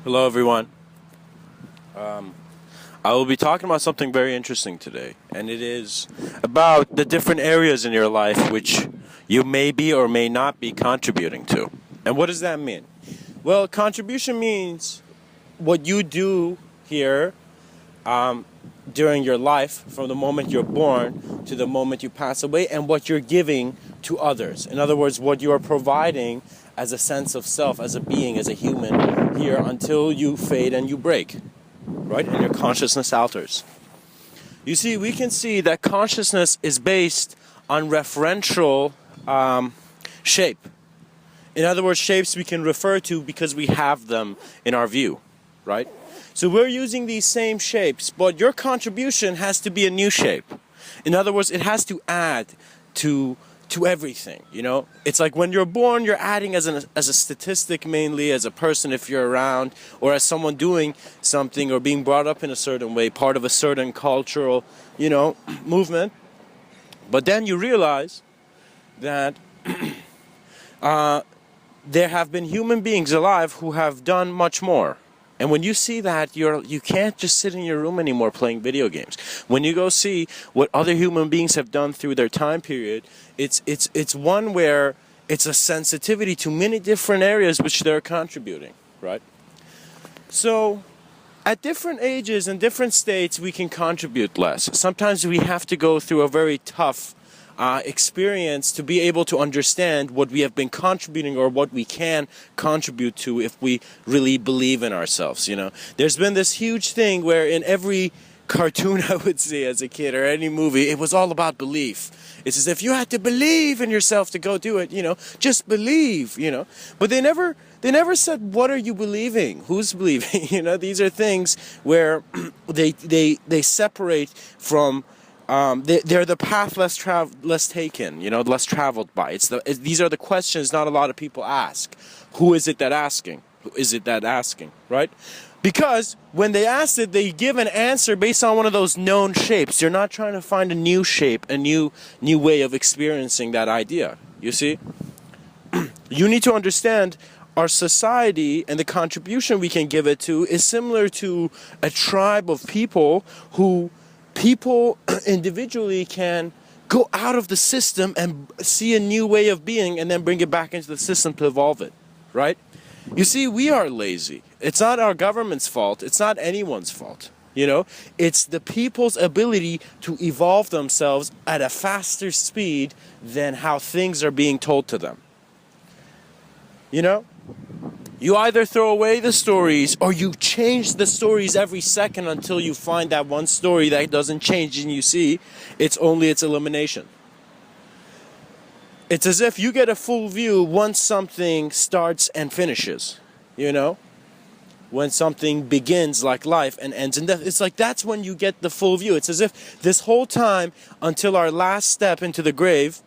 Hello, everyone. I will be talking about something very interesting today, and it is about the different areas in your life which you may be or may not be contributing to. And what does that mean? Well, contribution means what you do here during your life, from the moment you're born to the moment you pass away, and what you're giving to others. In other words, what you are providing as a sense of self, as a being, as a human here until you fade and you break, right? And your consciousness alters. You see, we can see that consciousness is based on referential shape. In other words, shapes we can refer to because we have them in our view, right? So we're using these same shapes, but your contribution has to be a new shape. In other words, it has to add to everything, you know? It's like when you're born, you're adding as a statistic mainly, as a person if you're around, or as someone doing something or being brought up in a certain way, part of a certain cultural, movement. But then you realize that there have been human beings alive who have done much more. And when you see that, you can't just sit in your room anymore playing video games. When you go see what other human beings have done through their time period, it's one where it's a sensitivity to many different areas which they're contributing, right? So at different ages and different states, we can contribute less. Sometimes we have to go through a very tough experience to be able to understand what we have been contributing or what we can contribute to if we really believe in ourselves, There's been this huge thing where in every cartoon I would see as a kid or any movie, it was all about belief. It's as if you had to believe in yourself to go do it, just believe, But they never said, what are you believing? Who's believing? These are things where they separate from they're the path less taken, less traveled by. These are the questions not a lot of people ask. Who is it that asking? Who is it that asking, right? Because when they ask it, they give an answer based on one of those known shapes. You're not trying to find a new shape, a new way of experiencing that idea. You see? You need to understand our society and the contribution we can give it to is similar to a tribe of people who people individually can go out of the system and see a new way of being and then bring it back into the system to evolve it, right? You see, we are lazy. It's not our government's fault. It's not anyone's fault, It's the people's ability to evolve themselves at a faster speed than how things are being told to them. You either throw away the stories or you change the stories every second until you find that one story that doesn't change and you see it's only its elimination. It's as if you get a full view once something starts and finishes, When something begins like life and ends in death. It's like that's when you get the full view. It's as if this whole time until our last step into the grave,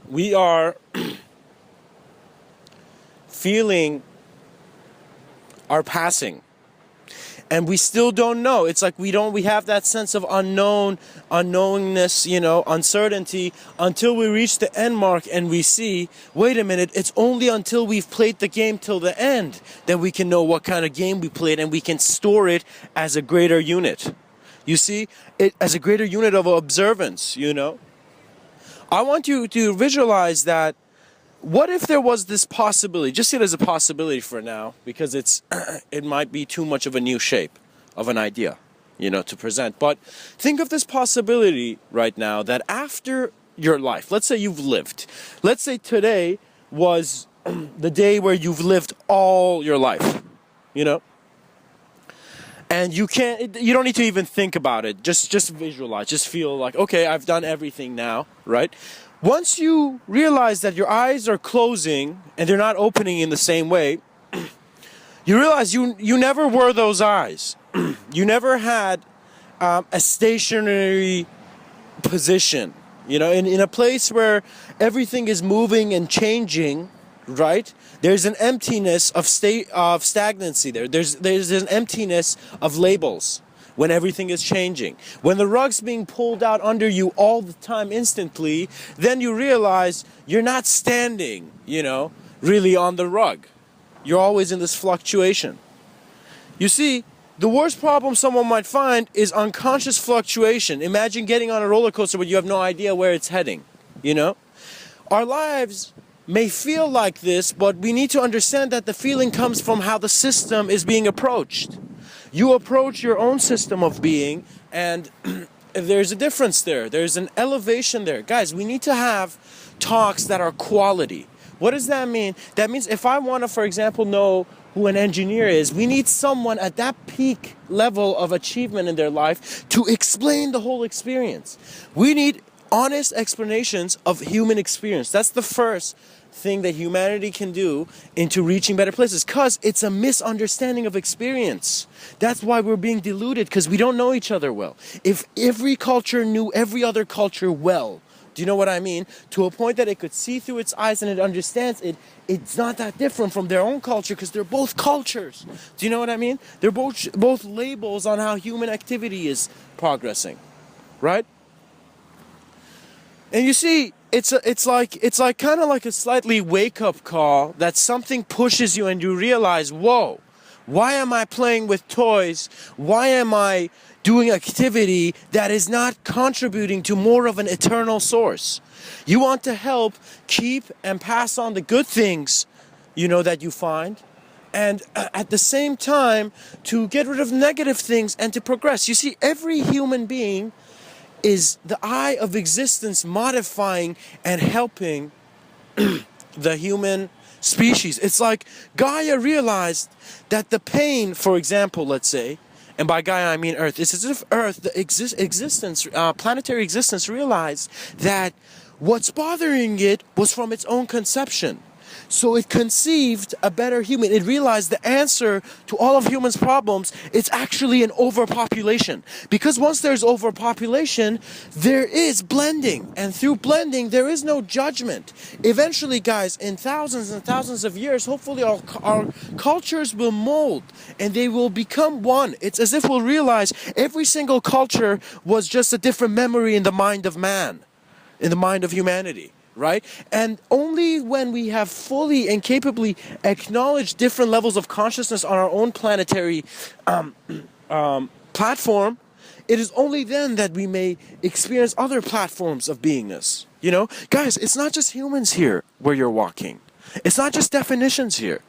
we are feeling our passing, and we still don't know. It's like we have that sense of unknowingness, uncertainty until we reach the end mark and we see, wait a minute, it's only until we've played the game till the end that we can know what kind of game we played and we can store it as a greater unit. You see, it as a greater unit of observance, I want you to visualize that. What if there was this possibility, just see it as a possibility for now, because it might be too much of a new shape of an idea, to present. But think of this possibility right now that after your life, let's say you've lived, let's say today was the day where you've lived all your life, and you don't need to even think about it, just visualize, just feel like, okay, I've done everything now, right? Once you realize that your eyes are closing and they're not opening in the same way, you realize you never were those eyes. You never had a stationary position, in a place where everything is moving and changing, right? There's an emptiness of stagnancy there. There's an emptiness of labels. When everything is changing. When the rug's being pulled out under you all the time instantly, then you realize you're not standing, really on the rug. You're always in this fluctuation. You see, the worst problem someone might find is unconscious fluctuation. Imagine getting on a roller coaster but you have no idea where it's heading, you know? Our lives may feel like this, but we need to understand that the feeling comes from how the system is being approached. You approach your own system of being, and there's a difference there. There's an elevation there. Guys, we need to have talks that are quality. What does that mean? That means if I want to, for example, know who an engineer is, we need someone at that peak level of achievement in their life to explain the whole experience. We need honest explanations of human experience. That's the first thing that humanity can do into reaching better places, because it's a misunderstanding of experience. That's why we're being deluded, because we don't know each other well. If every culture knew every other culture well, do you know what I mean? To a point that it could see through its eyes and it understands it, it's not that different from their own culture, because they're both cultures. Do you know what I mean? They're both labels on how human activity is progressing, right? And you see, it's like kind of like a slightly wake-up call that something pushes you and you realize, whoa, why am I playing with toys? Why am I doing activity that is not contributing to more of an eternal source? You want to help keep and pass on the good things, you know, that you find, and at the same time to get rid of negative things and to progress. You see, every human being is the eye of existence modifying and helping the human species. It's like Gaia realized that the pain, for example, let's say, and by Gaia I mean Earth, it's as if Earth, the planetary existence, realized that what's bothering it was from its own conception. So it conceived a better human. It realized the answer to all of humans' problems, it's actually an overpopulation. Because once there's overpopulation, there is blending. And through blending, there is no judgment. Eventually, guys, in thousands and thousands of years, hopefully our cultures will mold and they will become one. It's as if we'll realize every single culture was just a different memory in the mind of man, in the mind of humanity. Right? And only when we have fully and capably acknowledged different levels of consciousness on our own planetary platform, it is only then that we may experience other platforms of beingness. You know, guys, it's not just humans here where you're walking. It's not just definitions here.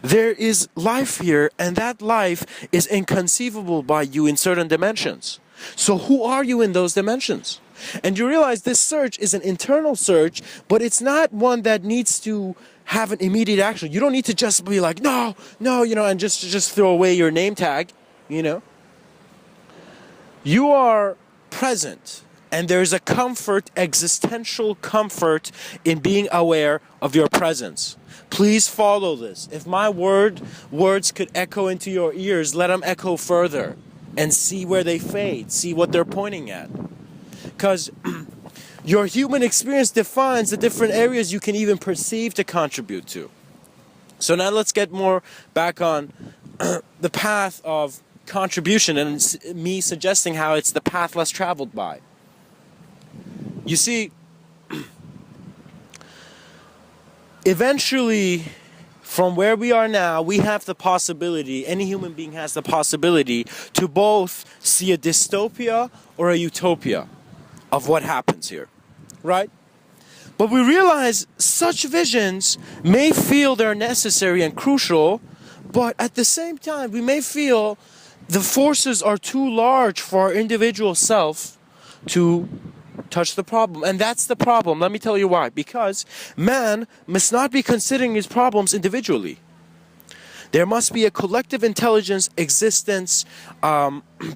There is life here, and that life is inconceivable by you in certain dimensions. So who are you in those dimensions? And you realize this search is an internal search, but it's not one that needs to have an immediate action. You don't need to just be like, no, you know, and just throw away your name tag, you know. You are present, and there's a comfort, existential comfort in being aware of your presence. Please follow this. If my words could echo into your ears, let them echo further and see where they fade, see what they're pointing at. Because your human experience defines the different areas you can even perceive to contribute to. So now let's get more back on the path of contribution and me suggesting how it's the path less traveled by. You see, eventually, from where we are now, we have the possibility, any human being has the possibility to both see a dystopia or a utopia of what happens here, right? But we realize such visions may feel they're necessary and crucial, but at the same time, we may feel the forces are too large for our individual self to touch the problem. And that's the problem. Let me tell you why. Because man must not be considering his problems individually. There must be a collective intelligence, existence,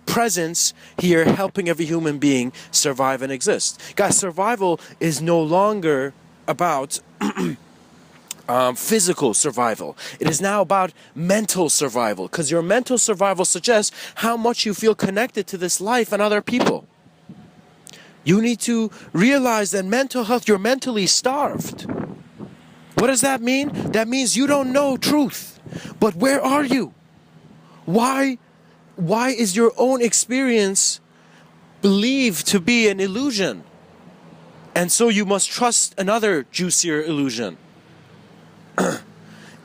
presence here helping every human being survive and exist. Guys, survival is no longer about physical survival. It is now about mental survival, because your mental survival suggests how much you feel connected to this life and other people. You need to realize that mental health, you're mentally starved. What does that mean? That means you don't know truth. But where are you? Why is your own experience believed to be an illusion? And so you must trust another juicier illusion.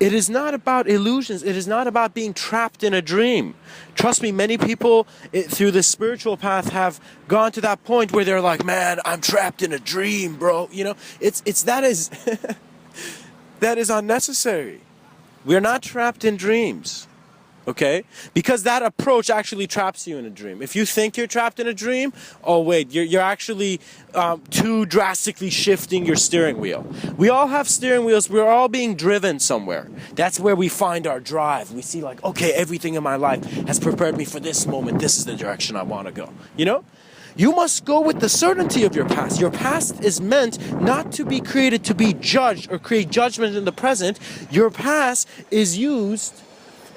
It is not about illusions. It is not about being trapped in a dream. Trust me, many people through the spiritual path have gone to that point where they're like, man, I'm trapped in a dream, bro. You know, it's that is that is unnecessary. We're not trapped in dreams. Okay? Because that approach actually traps you in a dream. If you think you're trapped in a dream, oh wait, you're actually too drastically shifting your steering wheel. We all have steering wheels. We're all being driven somewhere. That's where we find our drive. We see like, okay, everything in my life has prepared me for this moment. This is the direction I want to go. You know? You must go with the certainty of your past. Your past is meant not to be created to be judged or create judgment in the present. Your past is used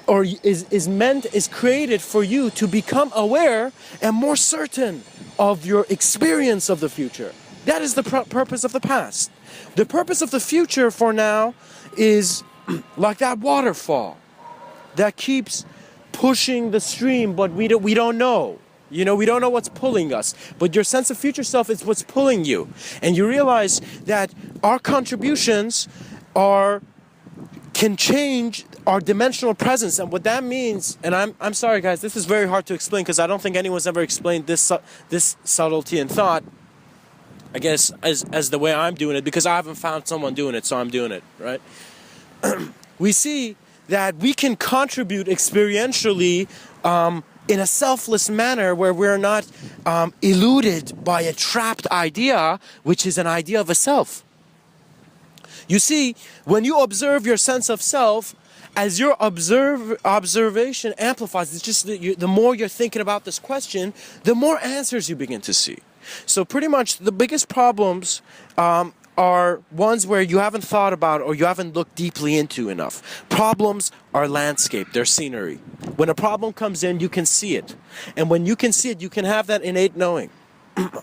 or is created for you to become aware and more certain of your experience of the future. That is the purpose of the past. The purpose of the future for now is like that waterfall that keeps pushing the stream, but we don't know. You know, we don't know what's pulling us, but your sense of future self is what's pulling you. And you realize that our contributions can change our dimensional presence. And what that means, and I'm sorry guys, this is very hard to explain because I don't think anyone's ever explained this subtlety in thought, I guess, as the way I'm doing it, because I haven't found someone doing it, so I'm doing it, right? We see that we can contribute experientially in a selfless manner where we're not eluded by a trapped idea, which is an idea of a self. You see, when you observe your sense of self, as your observation amplifies, it's just the more you're thinking about this question, the more answers you begin to see. So pretty much the biggest problems are ones where you haven't thought about or you haven't looked deeply into enough. Problems are landscape, they're scenery. When a problem comes in, you can see it. And when you can see it, you can have that innate knowing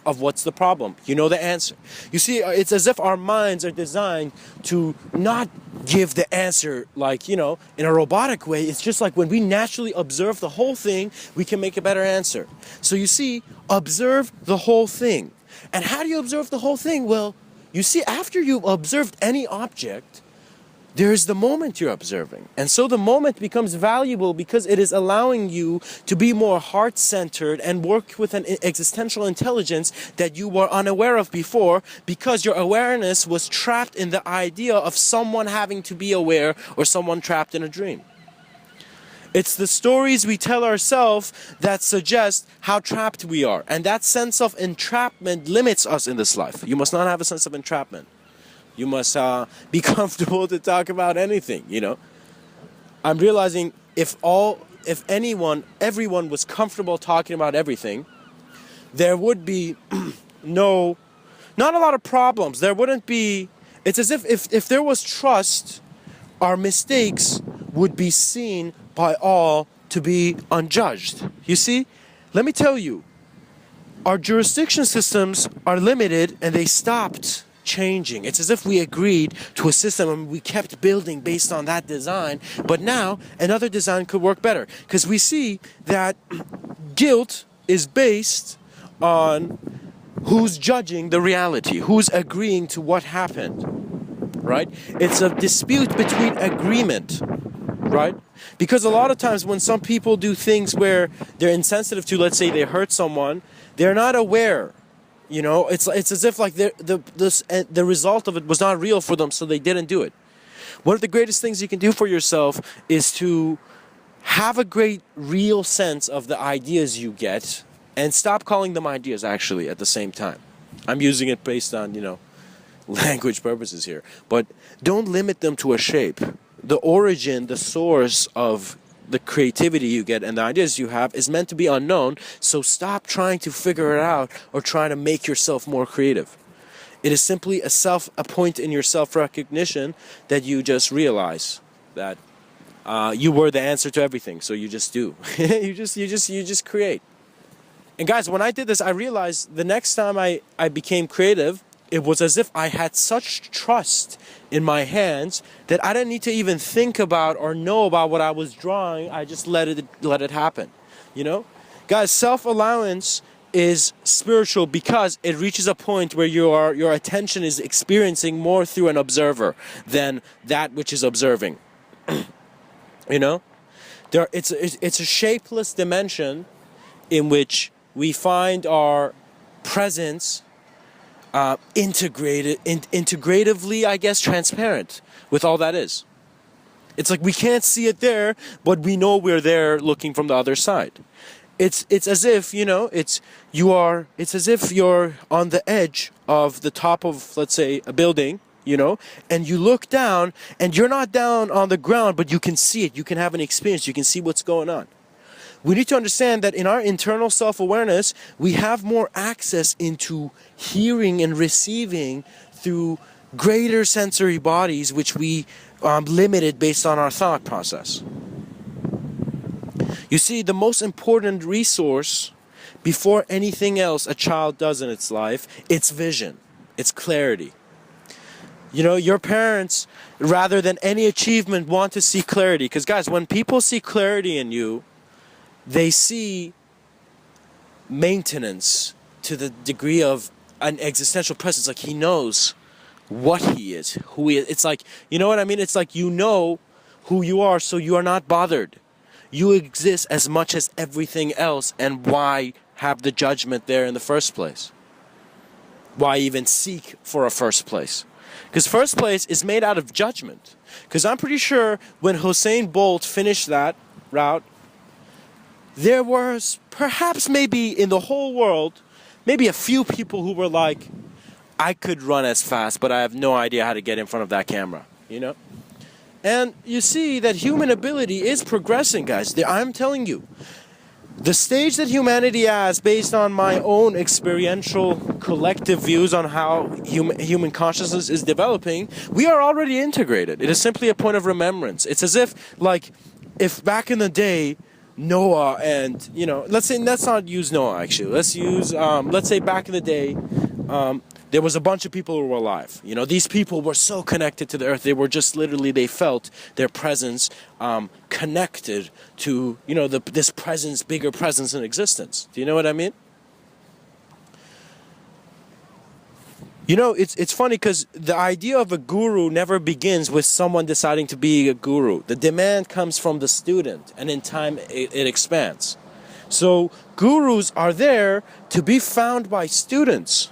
of what's the problem. You know the answer. You see, it's as if our minds are designed to not give the answer like, you know, in a robotic way. It's just like when we naturally observe the whole thing, we can make a better answer. So you see, observe the whole thing. And how do you observe the whole thing? Well, you see, after you've observed any object, there's the moment you're observing. And so the moment becomes valuable because it is allowing you to be more heart-centered and work with an existential intelligence that you were unaware of before, because your awareness was trapped in the idea of someone having to be aware or someone trapped in a dream. It's the stories we tell ourselves that suggest how trapped we are. And that sense of entrapment limits us in this life. You must not have a sense of entrapment. You must be comfortable to talk about anything, you know. I'm realizing if everyone was comfortable talking about everything, there would be not a lot of problems. There wouldn't be, it's as if there was trust, our mistakes would be seen by all to be unjudged. You see, let me tell you, our jurisdiction systems are limited and they stopped changing. It's as if we agreed to a system and we kept building based on that design, but now another design could work better, because we see that guilt is based on who's judging the reality, who's agreeing to what happened, right? It's a dispute between agreement, right? Because a lot of times when some people do things where they're insensitive to, let's say they hurt someone, they're not aware. You know, it's as if like the result of it was not real for them, so they didn't do it. One of the greatest things you can do for yourself is to have a great real sense of the ideas you get and stop calling them ideas actually at the same time. I'm using it based on, you know, language purposes here. But don't limit them to a shape. The origin, the source of the creativity you get and the ideas you have is meant to be unknown, so stop trying to figure it out or trying to make yourself more creative. It is simply a point in your self-recognition that you just realize that you were the answer to everything, so you just do. you just create. And guys, when I did this, I realized the next time I became creative, it was as if I had such trust in my hands that I didn't need to even think about or know about what I was drawing. I just let it happen, you know? Guys, self-allowance is spiritual because it reaches a point where your attention is experiencing more through an observer than that which is observing. You know, it's a shapeless dimension in which we find our presence integratively, I guess, transparent with all that is. It's like we can't see it there, but we know we're there looking from the other side. It's as if, it's as if you're on the edge of the top of, let's say, a building, and you look down and you're not down on the ground, but you can see it. You can have an experience. You can see what's going on. We need to understand that in our internal self-awareness, we have more access into hearing and receiving through greater sensory bodies, which we limited based on our thought process. You see, the most important resource before anything else a child does in its life, it's vision, it's clarity. Your parents, rather than any achievement, want to see clarity. Because guys, when people see clarity in you, they see maintenance to the degree of an existential presence. Like he knows what he is, who he is. It's like, you know what I mean? It's like you know who you are, so you are not bothered. You exist as much as everything else, and why have the judgment there in the first place? Why even seek for a first place? Because first place is made out of judgment. Because I'm pretty sure when Usain Bolt finished that route, there was perhaps maybe in the whole world, maybe a few people who were like, I could run as fast, but I have no idea how to get in front of that camera, And you see that human ability is progressing, guys. I'm telling you, the stage that humanity has, based on my own experiential collective views on how human consciousness is developing, we are already integrated. It is simply a point of remembrance. It's as if back in the day, Noah and, let's not use Noah actually. Let's say back in the day, there was a bunch of people who were alive. These people were so connected to the earth. They were just literally, they felt their presence connected to, this presence, bigger presence in existence. Do you know what I mean? It's funny because the idea of a guru never begins with someone deciding to be a guru. The demand comes from the student, and in time it expands. So gurus are there to be found by students,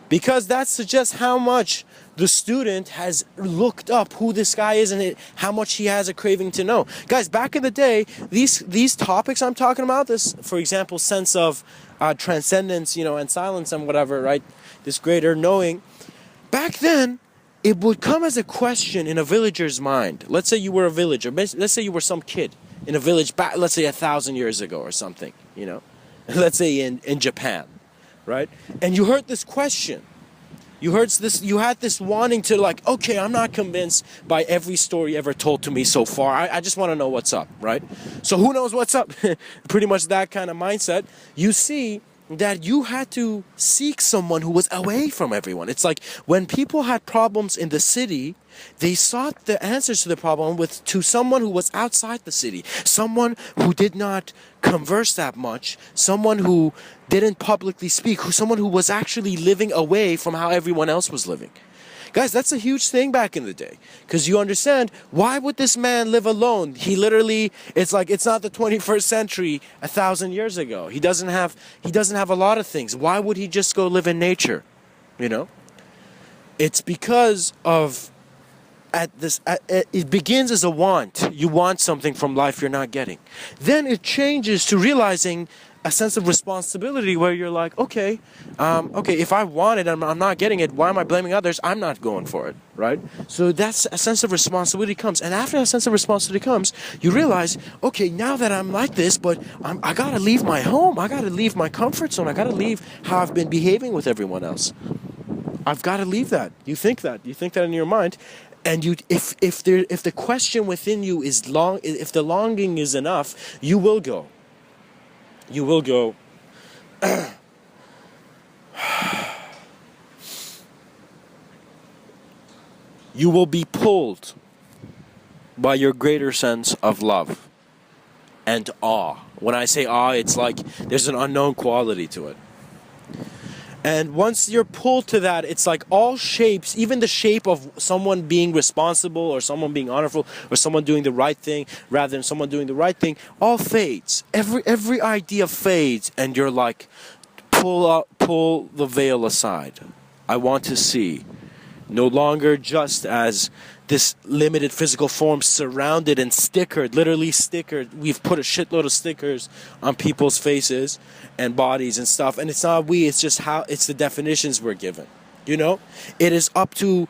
because that suggests how much the student has looked up who this guy is and how much he has a craving to know. Guys, back in the day, these topics I'm talking about, this, for example, sense of transcendence, and silence and whatever, right? This greater knowing. Back then, it would come as a question in a villager's mind. Let's say you were a villager. Let's say you were some kid in a village back, let's say 1,000 years ago or something, Let's say in Japan. Right? And you heard this question. You had this wanting to okay, I'm not convinced by every story ever told to me so far. I just want to know what's up, right? So who knows what's up? Pretty much that kind of mindset. You see that you had to seek someone who was away from everyone. It's like when people had problems in the city, they sought the answers to the problem to someone who was outside the city, someone who did not converse that much, someone who didn't publicly speak, someone who was actually living away from how everyone else was living. Guys, that's a huge thing back in the day, because you understand, why would this man live alone? He literally, it's not the 21st century 1,000 years ago. He doesn't have a lot of things. Why would he just go live in nature? It's because of it begins as a want. You want something from life you're not getting. Then it changes to realizing a sense of responsibility, where you're like, okay, if I want it and I'm not getting it, why am I blaming others? I'm not going for it, right? So that's a sense of responsibility comes. And after that sense of responsibility comes, you realize, okay, now that I'm like this, but I gotta leave my home. I gotta leave my comfort zone. I gotta leave how I've been behaving with everyone else. I've got to leave that. You think that in your mind. And if the question within you is if the longing is enough, you will go. You will go. You will be pulled by your greater sense of love and awe. When I say awe, it's like there's an unknown quality to it. And once you're pulled to that, it's like all shapes, even the shape of someone being responsible or someone being honorable or someone doing the right thing rather than someone doing the right thing, all fades. Every idea fades, and you're like, pull the veil aside. I want to see. No longer just as this limited physical form surrounded and stickered, literally stickered. We've put a shitload of stickers on people's faces and bodies and stuff. And it's not we, it's just how, it's the definitions we're given. You know? It is up to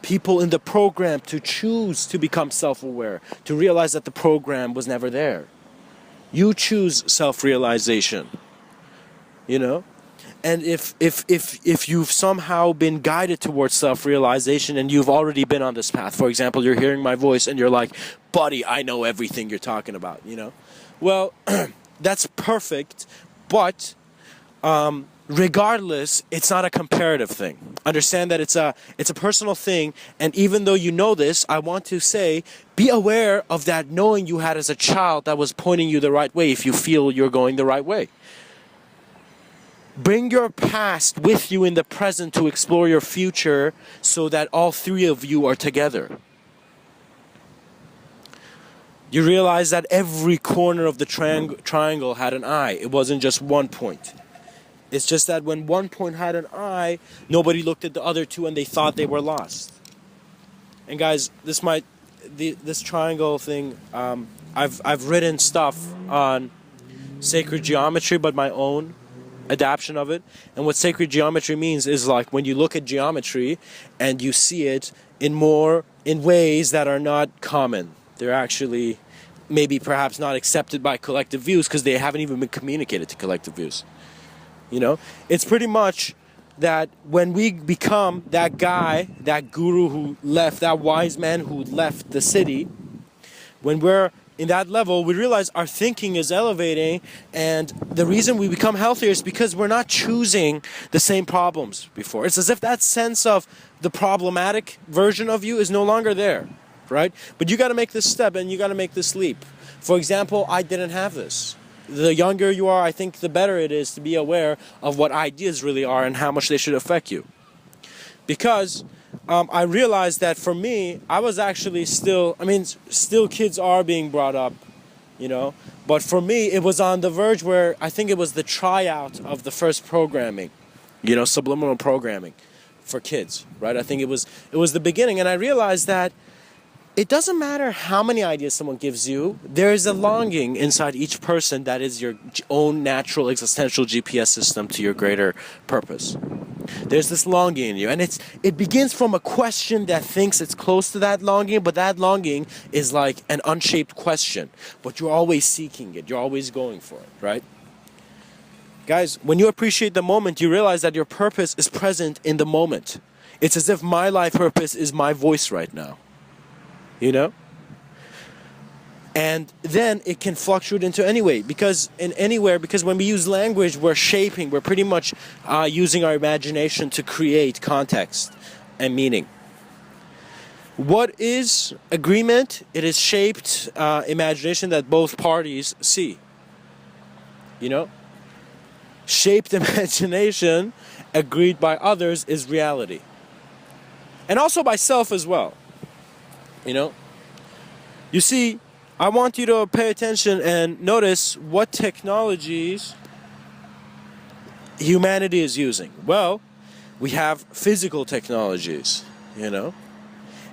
people in the program to choose to become self-aware, to realize that the program was never there. You choose self-realization. You know? And if you've somehow been guided towards self-realization and you've already been on this path, for example, you're hearing my voice and you're like, buddy, I know everything you're talking about, you know? Well, that's perfect, but regardless, it's not a comparative thing. Understand that it's a personal thing, and even though you know this, I want to say, be aware of that knowing you had as a child that was pointing you the right way if you feel you're going the right way. Bring your past with you in the present to explore your future so that all three of you are together. You realize that every corner of the triangle had an eye. It wasn't just one point. It's just that when one point had an eye, nobody looked at the other two and they thought they were lost. And guys, this triangle thing, I've written stuff on sacred geometry, but my own adaptation of it. And what sacred geometry means is like when you look at geometry and you see it in ways that are not common. They're actually maybe perhaps not accepted by collective views because they haven't even been communicated to collective views. You know, it's pretty much that when we become that guy, that guru who left, that wise man who left the city, when we're in that level, we realize our thinking is elevating, and the reason we become healthier is because we're not choosing the same problems before. It's as if that sense of the problematic version of you is no longer there, right? But you got to make this step and you got to make this leap. For example, I didn't have this. The younger you are, I think the better it is to be aware of what ideas really are and how much they should affect you. Because I realized that for me, I was actually still kids are being brought up, you know, but for me, it was on the verge where I think it was the tryout of the first programming, you know, subliminal programming for kids, right? I think it was the beginning, and I realized that it doesn't matter how many ideas someone gives you, there is a longing inside each person that is your own natural existential GPS system to your greater purpose. There's this longing in you, and it begins from a question that thinks it's close to that longing, but that longing is like an unshaped question, but you're always seeking it, you're always going for it, right? Guys, when you appreciate the moment, you realize that your purpose is present in the moment. It's as if my life purpose is my voice right now. You know? And then it can fluctuate into anywhere, because when we use language, we're pretty much using our imagination to create context and meaning. What is agreement? It is shaped imagination that both parties see. You know? Shaped imagination, agreed by others, is reality. And also by self as well. You know, you see, I want you to pay attention and notice what technologies humanity is using. Well, we have physical technologies, you know,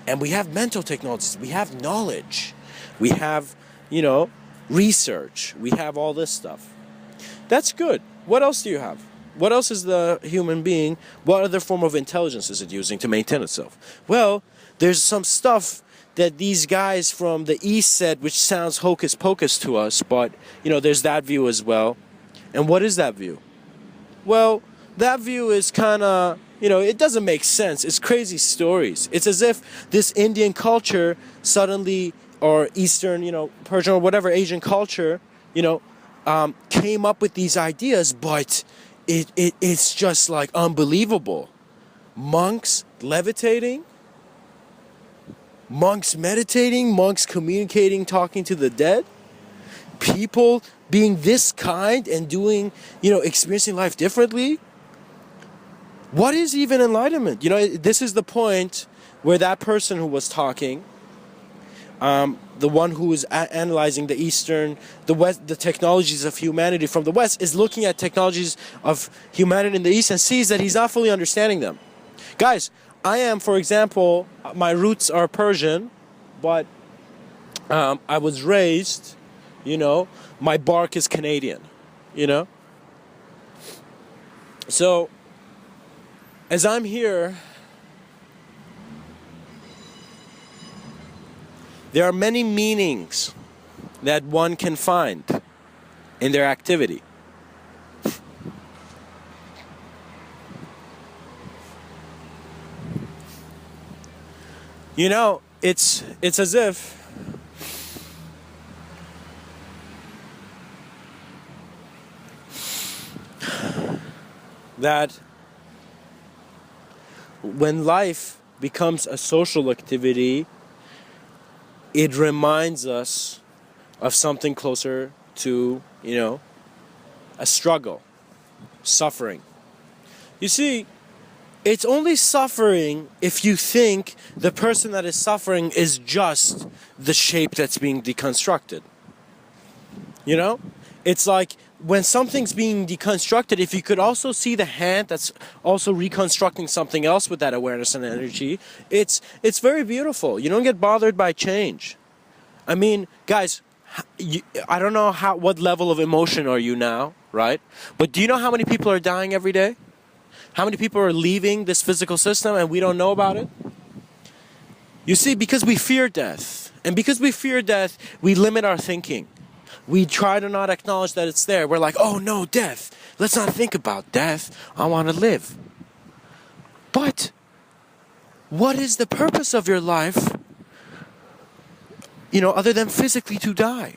and we have mental technologies. We have knowledge. We have, you know, research. We have all this stuff. That's good. What else do you have? What else is the human being? What other form of intelligence is it using to maintain itself? Well, there's some stuff that these guys from the East said, which sounds hocus pocus to us, but, you know, there's that view as well. And what is that view? Well, that view is kind of, you know, it doesn't make sense. It's crazy stories. It's as if this Indian culture suddenly, or Eastern, you know, Persian or whatever Asian culture, you know, came up with these ideas, but it's just like unbelievable. Monks levitating, monks meditating, monks communicating, talking to the dead, people being this kind and doing, you know, experiencing life differently. What is even enlightenment? You know, this is the point where that person who was talking, the one who is analyzing the West, the technologies of humanity from the West, is looking at technologies of humanity in the East and sees that he's not fully understanding them. Guys, I am, for example, my roots are Persian, but I was raised, you know, my bark is Canadian, you know. So, as I'm here, there are many meanings that one can find in their activity. You know, it's as if that when life becomes a social activity, it reminds us of something closer to, you know, a struggle, suffering. You see, it's only suffering if you think the person that is suffering is just the shape that's being deconstructed. You know? It's like when something's being deconstructed, if you could also see the hand that's also reconstructing something else with that awareness and energy, it's very beautiful. You don't get bothered by change. I mean, guys, I don't know what level of emotion are you now, right? But do you know how many people are dying every day? How many people are leaving this physical system and we don't know about it? You see, because we fear death. And because we fear death, we limit our thinking. We try to not acknowledge that it's there. We're like, oh no, death. Let's not think about death. I want to live. But what is the purpose of your life, you know, other than physically to die?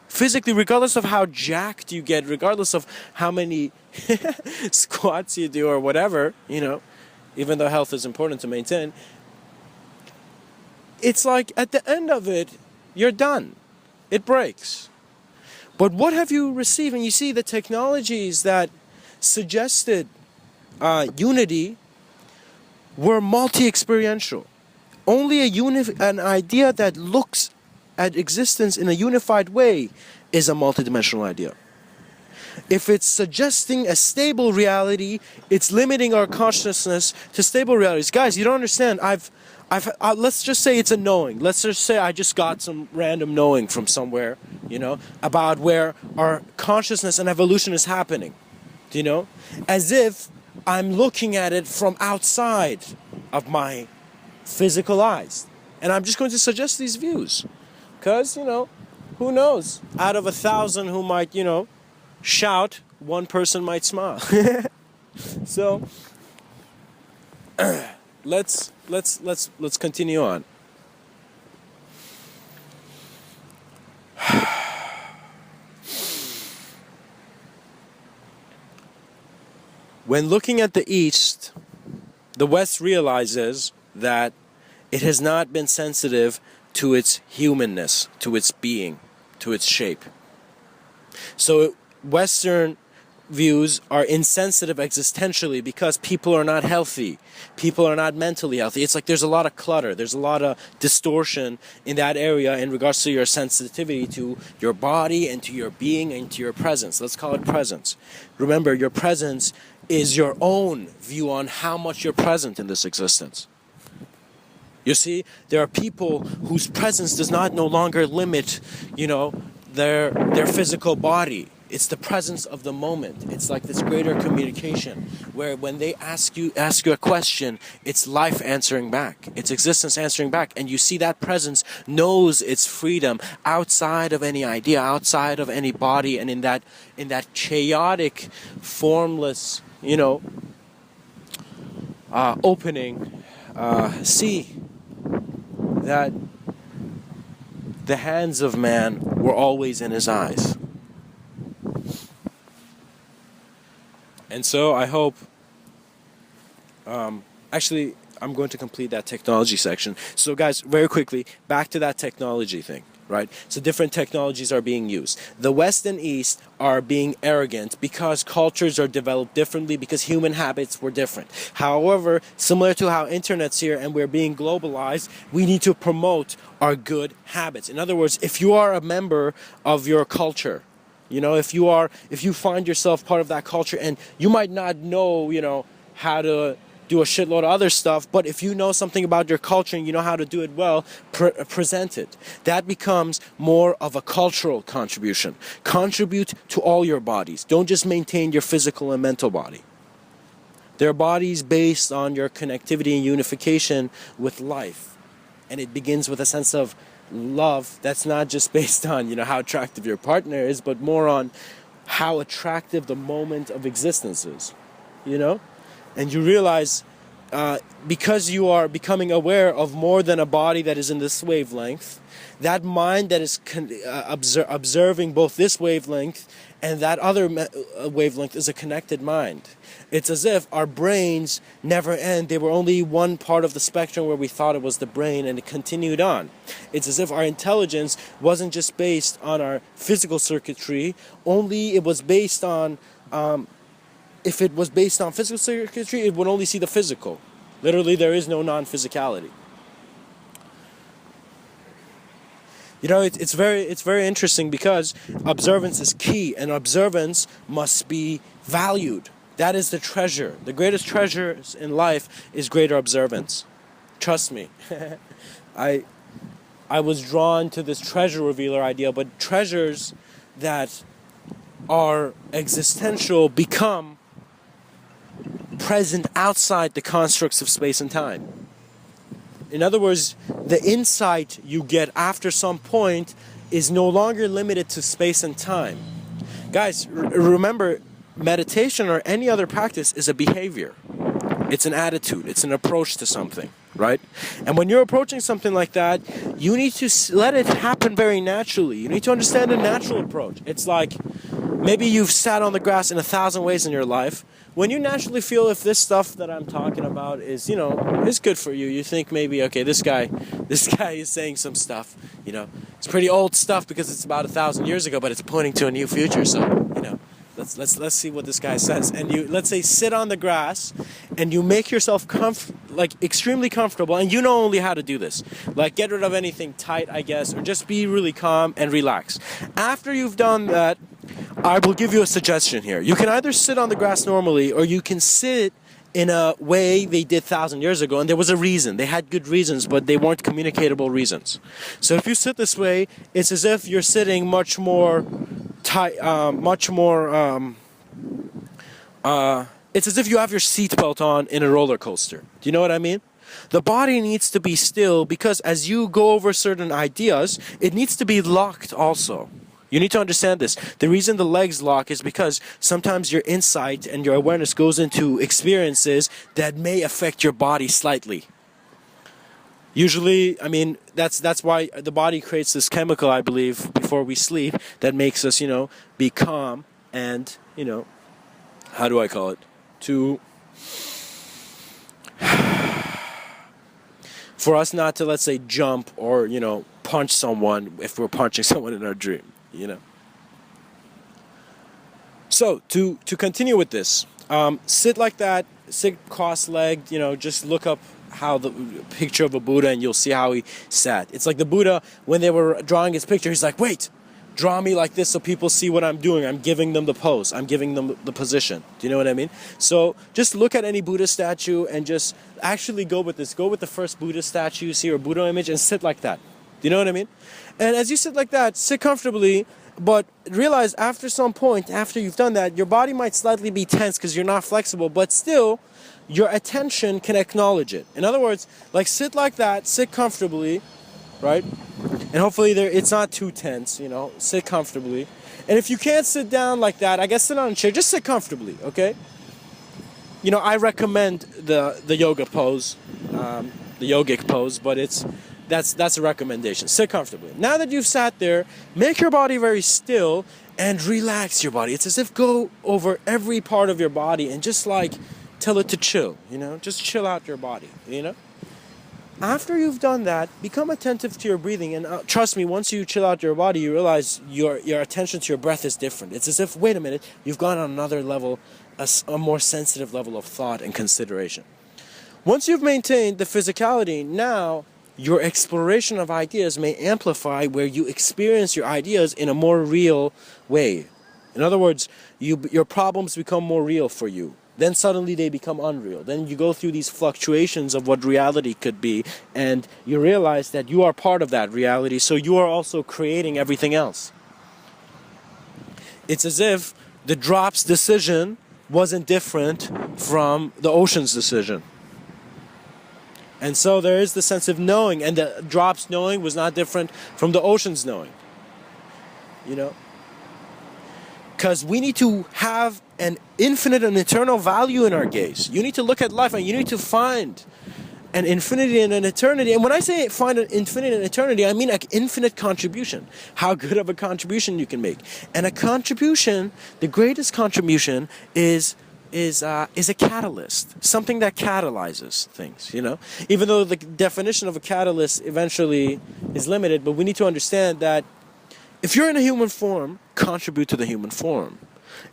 Physically, regardless of how jacked you get, regardless of how many squats you do or whatever, you know, even though health is important to maintain, it's like at the end of it, you're done. It breaks. But what have you received? And you see the technologies that suggested unity were multi-experiential. Only an idea that looks at existence in a unified way is a multidimensional idea. If it's suggesting a stable reality, it's limiting our consciousness to stable realities. Guys, you don't understand. Let's just say it's a knowing. Let's just say I just got some random knowing from somewhere, you know, about where our consciousness and evolution is happening, you know, as if I'm looking at it from outside of my physical eyes. And I'm just going to suggest these views because, you know, who knows? Out of 1,000 who might, you know, shout, one person might smile. So let's continue on. When looking at the East, the West realizes that it has not been sensitive to its humanness, to its being, to its shape. So Western views are insensitive existentially because people are not healthy. People are not mentally healthy. It's like there's a lot of clutter. There's a lot of distortion in that area in regards to your sensitivity to your body and to your being and to your presence. Let's call it presence. Remember, your presence is your own view on how much you're present in this existence. You see, there are people whose presence does not no longer limit, you know, their physical body. It's the presence of the moment. It's like this greater communication where when they ask you a question, it's life answering back. It's existence answering back. And you see that presence knows its freedom outside of any idea, outside of any body, and in that chaotic, formless, you know, opening, see that the hands of man were always in his eyes. And so I hope, actually, I'm going to complete that technology section. So guys, very quickly, back to that technology thing, right? So different technologies are being used. The West and East are being arrogant because cultures are developed differently, because human habits were different. However, similar to how internet's here and we're being globalized, we need to promote our good habits. In other words, if you are a member of your culture, if you find yourself part of that culture, and you might not know, how to do a shitload of other stuff, but if you know something about your culture and you know how to do it well, present it. That becomes more of a cultural contribution. Contribute to all your bodies. Don't just maintain your physical and mental body. Their bodies based on your connectivity and unification with life. And it begins with a sense of love that's not just based on, how attractive your partner is, but more on how attractive the moment of existence is, And you realize, because you are becoming aware of more than a body that is in this wavelength, that mind that is observing both this wavelength and that other wavelength is a connected mind. It's as if our brains never end. They were only one part of the spectrum where we thought it was the brain, and it continued on. It's as if our intelligence wasn't just based on our physical circuitry, only it was based on... if it was based on physical circuitry, it would only see the physical. Literally, there is no non-physicality. It's very interesting because observance is key, and observance must be valued. That is the treasure. The greatest treasure in life is greater observance. Trust me. I was drawn to this treasure revealer idea, but treasures that are existential become present outside the constructs of space and time. In other words, the insight you get after some point is no longer limited to space and time. Guys, remember, meditation or any other practice is a behavior. It's an attitude. It's an approach to something, right? And when you're approaching something like that, you need to let it happen very naturally. You need to understand a natural approach. It's like maybe you've sat on the grass in 1,000 ways in your life. When you naturally feel if this stuff that I'm talking about is, is good for you, you think maybe, okay, this guy is saying some stuff, It's pretty old stuff because it's about 1,000 years ago, but it's pointing to a new future. So, let's see what this guy says. And you, let's say, sit on the grass, and you make yourself extremely comfortable, and you know only how to do this. Like, get rid of anything tight, I guess, or just be really calm and relax. After you've done that, I will give you a suggestion here. You can either sit on the grass normally, or you can sit in a way they did 1,000 years ago, and there was a reason. They had good reasons, but they weren't communicatable reasons. So if you sit this way, it's as if you're sitting much more tight, it's as if you have your seatbelt on in a roller coaster. Do you know what I mean? The body needs to be still because as you go over certain ideas, it needs to be locked also. You need to understand this. The reason the legs lock is because sometimes your insight and your awareness goes into experiences that may affect your body slightly. Usually, that's why the body creates this chemical, I believe, before we sleep that makes us, be calm and, how do I call it? For us not to, let's say, jump or, punch someone if we're punching someone in our dream. So to continue with this, sit like that, sit cross-legged, just look up how the picture of a Buddha and you'll see how he sat. It's like the Buddha, when they were drawing his picture, he's like, wait, draw me like this so people see what I'm doing. I'm giving them the pose. I'm giving them the position. Do you know what I mean? So just look at any Buddha statue and just actually go with this. Go with the first Buddha statue you see or Buddha image and sit like that. Do you know what I mean? And as you sit like that, sit comfortably, but realize after some point, after you've done that, your body might slightly be tense because you're not flexible, but still, your attention can acknowledge it. In other words, like sit like that, sit comfortably, right? And hopefully it's not too tense, sit comfortably. And if you can't sit down like that, I guess sit on a chair, just sit comfortably, okay? I recommend the yoga pose, the yogic pose, but that's a recommendation. Sit comfortably. Now that you've sat there, make your body very still and relax your body. It's as if go over every part of your body and just tell it to chill, just chill out your body, After you've done that, become attentive to your breathing, and trust me, once you chill out your body, you realize your attention to your breath is different. It's as if, wait a minute, you've gone on another level, a more sensitive level of thought and consideration. Once you've maintained the physicality, now your exploration of ideas may amplify where you experience your ideas in a more real way. In other words, your problems become more real for you. Then suddenly they become unreal. Then you go through these fluctuations of what reality could be, and you realize that you are part of that reality, so you are also creating everything else. It's as if the drop's decision wasn't different from the ocean's decision. And so there is the sense of knowing, and the drop's knowing was not different from the ocean's knowing. You know? Because we need to have an infinite and eternal value in our gaze. You need to look at life and you need to find an infinity and an eternity. And when I say find an infinite and eternity, I mean like infinite contribution. How good of a contribution you can make. And a contribution, the greatest contribution is a catalyst, something that catalyzes things, you know? Even though the definition of a catalyst eventually is limited, but we need to understand that if you're in a human form, contribute to the human form.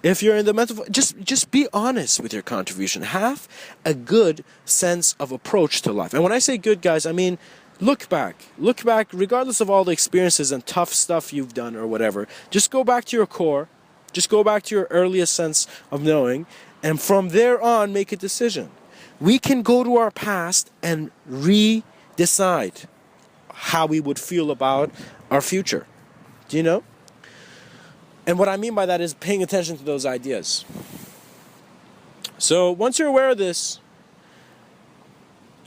If you're in the mental form, just be honest with your contribution. Have a good sense of approach to life. And when I say good, guys, I mean look back, regardless of all the experiences and tough stuff you've done or whatever. Just go back to your core. Just go back to your earliest sense of knowing. And from there on, make a decision. We can go to our past and re-decide how we would feel about our future. Do you know? And what I mean by that is paying attention to those ideas. So once you're aware of this,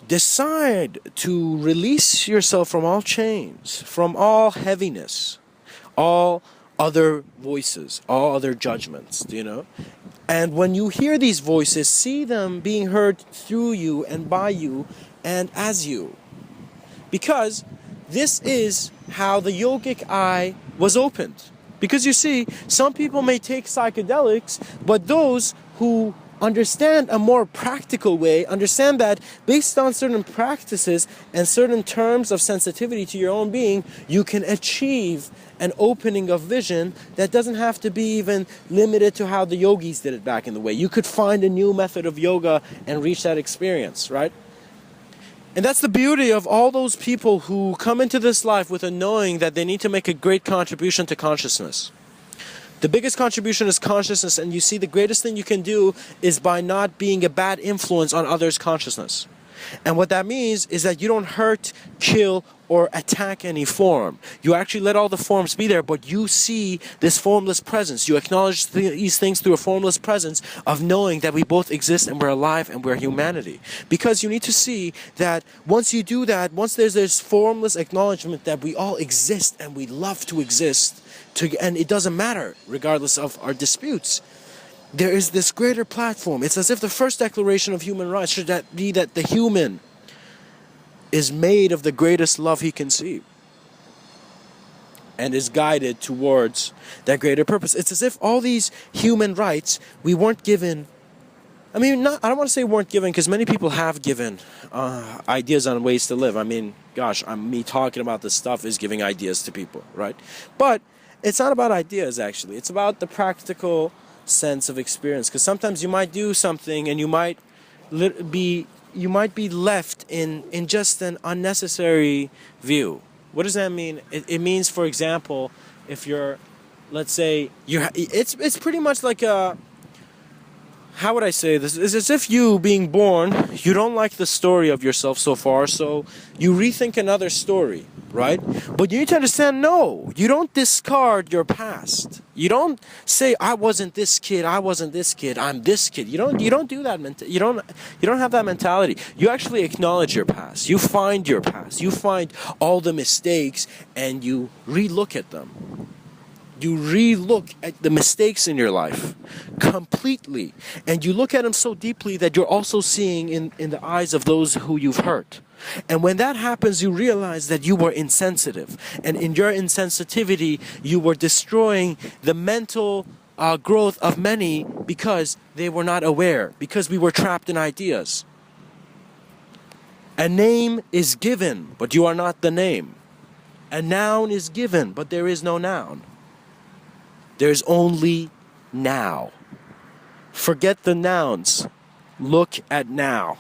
decide to release yourself from all chains, from all heaviness, all other voices, all other judgments, do you know? And when you hear these voices, see them being heard through you and by you and as you. Because this is how the yogic eye was opened. Because you see, some people may take psychedelics, but those who understand a more practical way, understand that based on certain practices and certain terms of sensitivity to your own being, you can achieve an opening of vision that doesn't have to be even limited to how the yogis did it back in the way. You could find a new method of yoga and reach that experience, right? And that's the beauty of all those people who come into this life with a knowing that they need to make a great contribution to consciousness. The biggest contribution is consciousness, and you see the greatest thing you can do is by not being a bad influence on others' consciousness. And what that means is that you don't hurt, kill, or attack any form. You actually let all the forms be there, but you see this formless presence. You acknowledge these things through a formless presence of knowing that we both exist and we're alive and we're humanity. Because you need to see that once you do that, once there's this formless acknowledgement that we all exist and we love to exist, and it doesn't matter regardless of our disputes, there is this greater platform. It's as if the first declaration of human rights should be that the human is made of the greatest love he can see and is guided towards that greater purpose. It's as if all these human rights we weren't given. I mean, I don't want to say weren't given, because many people have given ideas on ways to live. I mean, gosh, me talking about this stuff is giving ideas to people, right? But it's not about ideas, actually. It's about the practical sense of experience, because sometimes you might do something and you might be left in just an unnecessary view. What does that mean? It means, for example, if you're, let's say, it's pretty much like a, how would I say this? It's as if you, being born, you don't like the story of yourself so far, so you rethink another story, right? But you need to understand, no, you don't discard your past. You don't say, I wasn't this kid, I'm this kid. You don't do that. You don't have that mentality. You actually acknowledge your past. You find your past. You find all the mistakes and you relook at them. You re-look at the mistakes in your life completely. And you look at them so deeply that you're also seeing in the eyes of those who you've hurt. And when that happens, you realize that you were insensitive. And in your insensitivity, you were destroying the mental growth of many because they were not aware, because we were trapped in ideas. A name is given, but you are not the name. A noun is given, but there is no noun. There's only now. Forget the nouns. Look at now.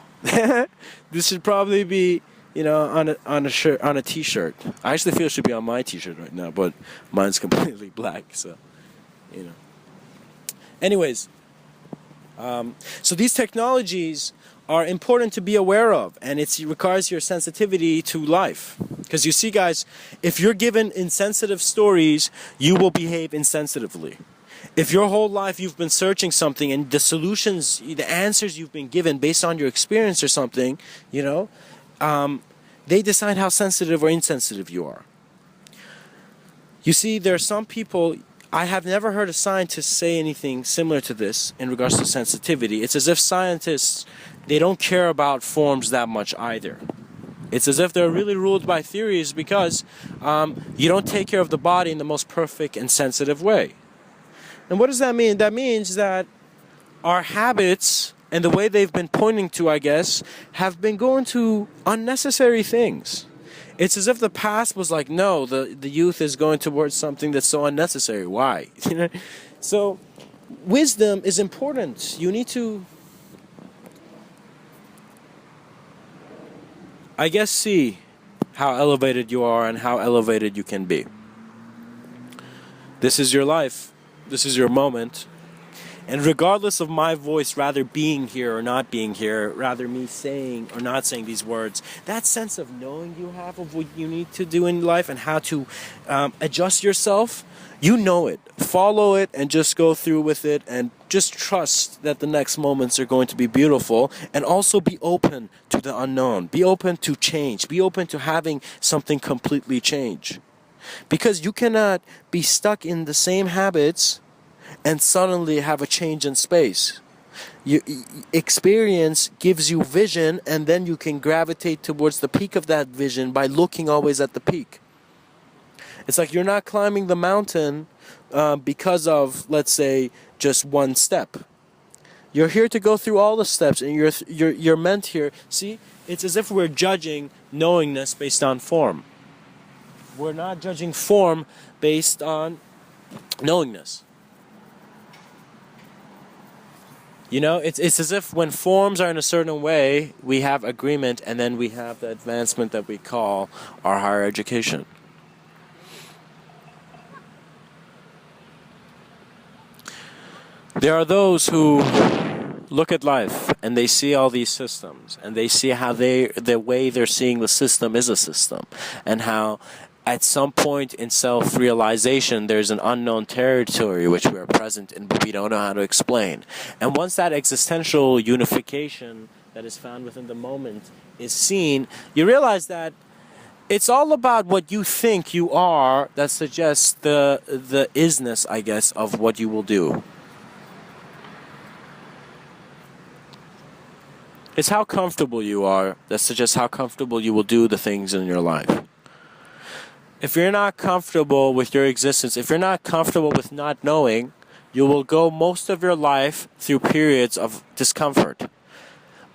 This should probably be, on a shirt, on a T-shirt. I actually feel it should be on my T-shirt right now, but mine's completely black. So, Anyways, so these technologies are important to be aware of, and it requires your sensitivity to life. Because you see, guys, if you're given insensitive stories, you will behave insensitively. If your whole life you've been searching something and the solutions, the answers you've been given based on your experience or something, they decide how sensitive or insensitive you are. You see, there are some people, I have never heard a scientist say anything similar to this in regards to sensitivity. It's as if scientists, they don't care about forms that much either. It's as if they're really ruled by theories because you don't take care of the body in the most perfect and sensitive way. And what does that mean? That means that our habits and the way they've been pointing to, I guess, have been going to unnecessary things. It's as if the past was like, no, the youth is going towards something that's so unnecessary. Why? So wisdom is important. You need to, I guess, see how elevated you are and how elevated you can be. This is your life. This is your moment. And regardless of my voice rather being here or not being here, rather me saying or not saying these words, that sense of knowing you have of what you need to do in life and how to adjust yourself, you know it. Follow it and just go through with it and just trust that the next moments are going to be beautiful, and also be open to the unknown. Be open to change. Be open to having something completely change. Because you cannot be stuck in the same habits and suddenly have a change in space. Experience gives you vision, and then you can gravitate towards the peak of that vision by looking always at the peak. It's like you're not climbing the mountain because of, let's say, just one step. You're here to go through all the steps, and you're meant here. See, it's as if we're judging knowingness based on form. We're not judging form based on knowingness. It's as if when forms are in a certain way, we have agreement, and then we have the advancement that we call our higher education. There are those who look at life and they see all these systems, and they see how the way they're seeing the system is a system, and how at some point in self-realization, there's an unknown territory which we are present in, but we don't know how to explain. And once that existential unification that is found within the moment is seen, you realize that it's all about what you think you are that suggests the isness, I guess, of what you will do. It's how comfortable you are that suggests how comfortable you will do the things in your life. If you're not comfortable with your existence, if you're not comfortable with not knowing, you will go most of your life through periods of discomfort.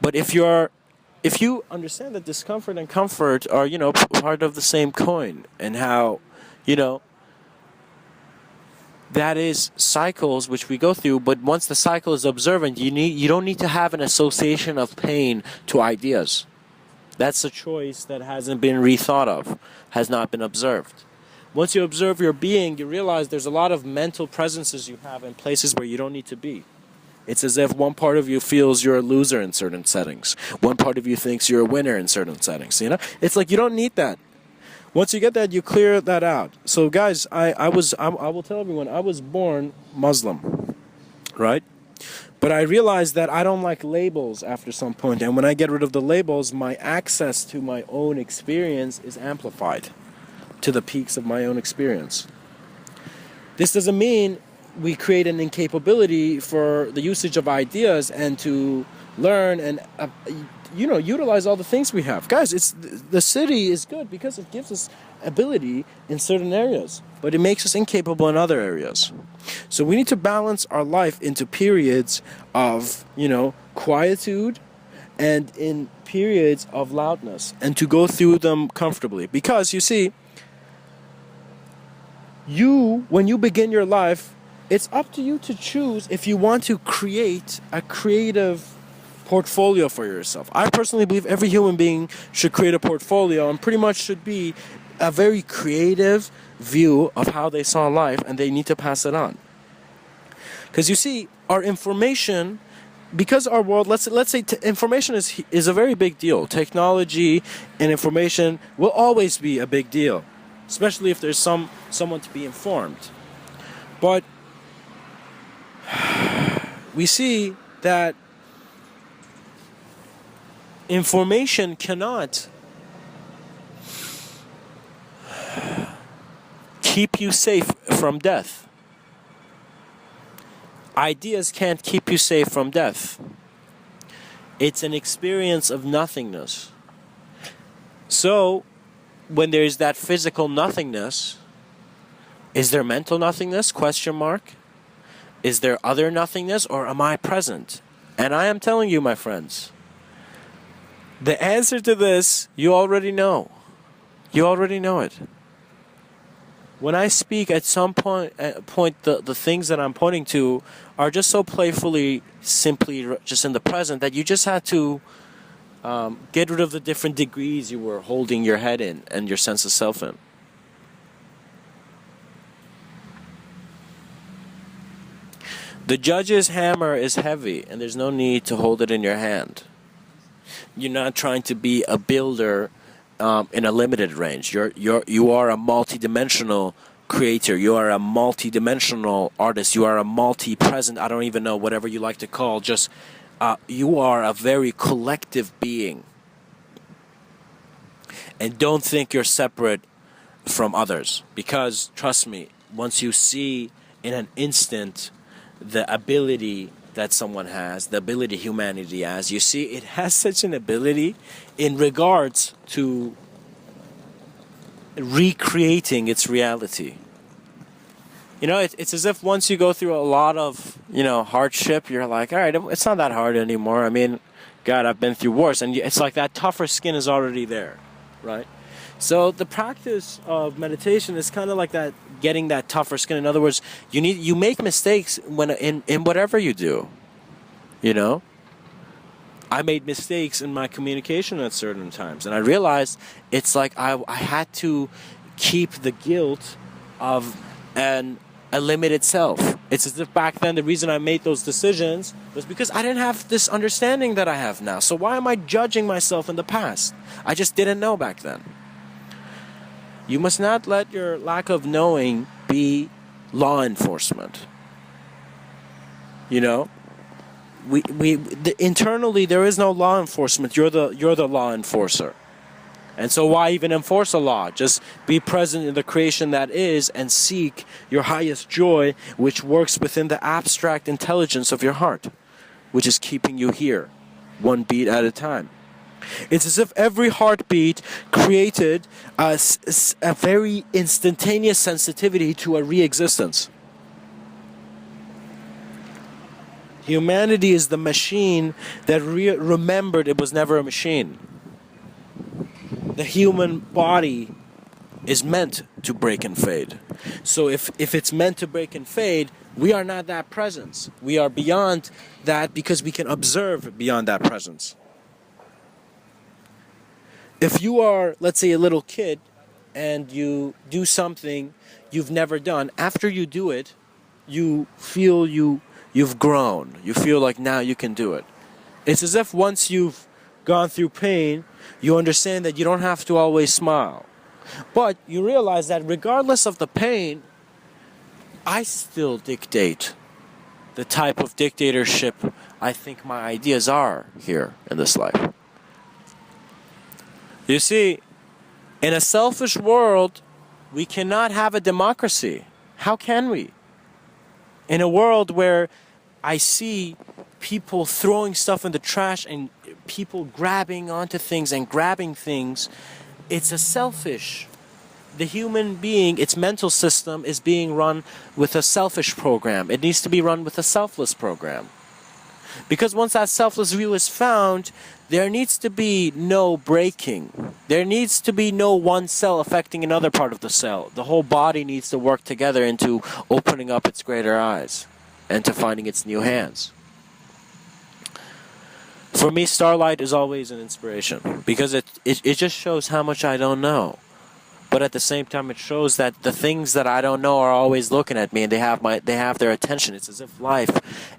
But if you understand that discomfort and comfort are, part of the same coin, and how, that is cycles which we go through, but once the cycle is observant, you don't need to have an association of pain to ideas. That's a choice that hasn't been rethought of, has not been observed. Once you observe your being, you realize there's a lot of mental presences you have in places where you don't need to be. It's as if one part of you feels you're a loser in certain settings. One part of you thinks you're a winner in certain settings. It's like you don't need that. Once you get that, you clear that out. So guys, I will tell everyone, I was born Muslim, right? But I realized that I don't like labels after some point, and when I get rid of the labels, my access to my own experience is amplified to the peaks of my own experience. This doesn't mean we create an incapability for the usage of ideas and to learn and utilize all the things we have. Guys, the city is good because it gives us ability in certain areas, but it makes us incapable in other areas. So we need to balance our life into periods of, quietude and in periods of loudness, and to go through them comfortably. Because you see, when you begin your life, it's up to you to choose if you want to create a creative portfolio for yourself. I personally believe every human being should create a portfolio, and pretty much should be a very creative view of how they saw life, and they need to pass it on. Because you see, our information, because our world, let's say information is a very big deal. Technology and information will always be a big deal, especially if there's someone to be informed. But we see that information cannot keep you safe from death. Ideas can't keep you safe from death. It's an experience of nothingness. So, when there is that physical nothingness, is there mental nothingness? Question mark. Is there other nothingness, or am I present? And I am telling you, my friends, the answer to this, you already know. You already know it. When I speak, at some point the things that I'm pointing to are just so playfully, simply just in the present, that you just had to get rid of the different degrees you were holding your head in and your sense of self in. The judge's hammer is heavy, and there's no need to hold it in your hand. You're not trying to be a builder in a limited range. You are a multi-dimensional creator. You are a multi-dimensional artist. You are a multi-present, I don't even know, whatever you like to call. Just you are a very collective being. And don't think you're separate from others, because trust me, once you see in an instant the ability that someone has, the ability humanity has, you see it has such an ability in regards to recreating its reality. You know, it's as if once you go through a lot of, hardship, you're like, all right, it's not that hard anymore. I mean, God, I've been through worse. And it's like that tougher skin is already there, right? So the practice of meditation is kind of like that, getting that tougher skin. In other words, you make mistakes when in whatever you do. I made mistakes in my communication at certain times, and I realized it's like I had to keep the guilt of a limited self. It's as if back then the reason I made those decisions was because I didn't have this understanding that I have now. So why am I judging myself in the past? I just didn't know back then. You must not let your lack of knowing be law enforcement. Internally there is no law enforcement. You're the law enforcer. And so why even enforce a law? Just be present in the creation that is, and seek your highest joy, which works within the abstract intelligence of your heart, which is keeping you here, one beat at a time. It's as if every heartbeat created a very instantaneous sensitivity to a re-existence. Humanity is the machine that remembered it was never a machine. The human body is meant to break and fade. So if it's meant to break and fade, we are not that presence. We are beyond that because we can observe beyond that presence. If you are, let's say, a little kid and you do something you've never done, after you do it, you feel you've grown. You feel like now you can do it. It's as if once you've gone through pain, you understand that you don't have to always smile. But you realize that regardless of the pain, I still dictate the type of dictatorship I think my ideas are here in this life. You see, in a selfish world, we cannot have a democracy. How can we? In a world where I see people throwing stuff in the trash and people grabbing onto things and grabbing things, it's a selfish. The human being, its mental system is being run with a selfish program. It needs to be run with a selfless program. Because once that selfless view is found, there needs to be no breaking. There needs to be no one cell affecting another part of the cell. The whole body needs to work together into opening up its greater eyes and to finding its new hands. For me, Starlight is always an inspiration because it just shows how much I don't know. But at the same time, it shows that the things that I don't know are always looking at me, and they have their attention. It's as if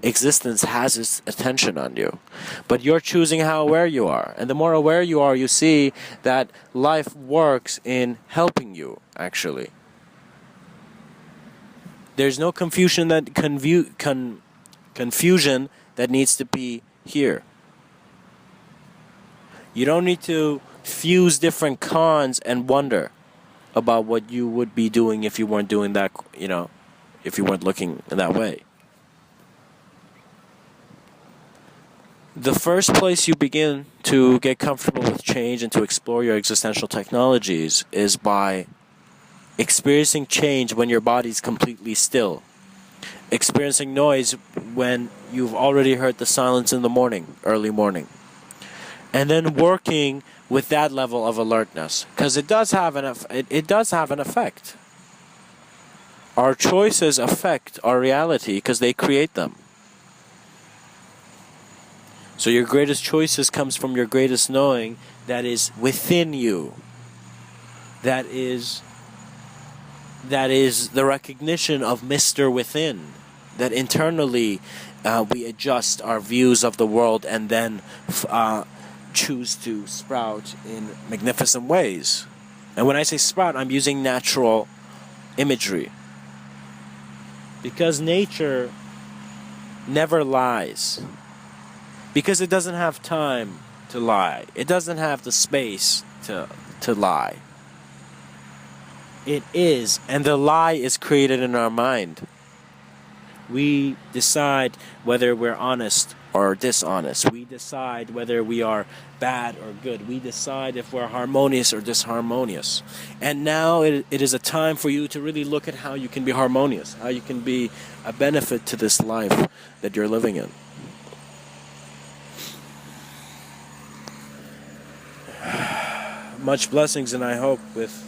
existence has its attention on you. But you're choosing how aware you are. And the more aware you are, you see that life works in helping you, actually. There's no confusion that confusion that needs to be here. You don't need to fuse different cons and wonder about what you would be doing if you weren't doing that, if you weren't looking that way. The first place you begin to get comfortable with change and to explore your existential technologies is by experiencing change when your body's completely still. Experiencing noise when you've already heard the silence in the morning, early morning. And then working with that level of alertness, because it does have an effect. Our choices affect our reality because they create them. So your greatest choices comes from your greatest knowing that is within you. That is the recognition of Mr. Within. That internally we adjust our views of the world and then choose to sprout in magnificent ways. And when I say sprout, I'm using natural imagery. Because nature never lies. Because it doesn't have time to lie. It doesn't have the space to lie. It is, and the lie is created in our mind. We decide whether we're honest or dishonest. We decide whether we are bad or good. We decide if we're harmonious or disharmonious. And now it is a time for you to really look at how you can be harmonious, how you can be a benefit to this life that you're living in. Much blessings, and I hope with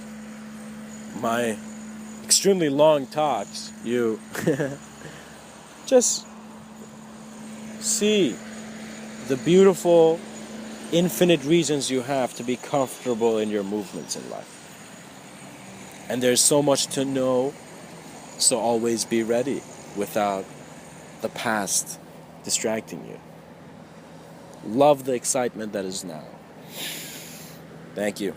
my extremely long talks, you just see the beautiful, infinite reasons you have to be comfortable in your movements in life. And there's so much to know, so always be ready without the past distracting you. Love the excitement that is now. Thank you.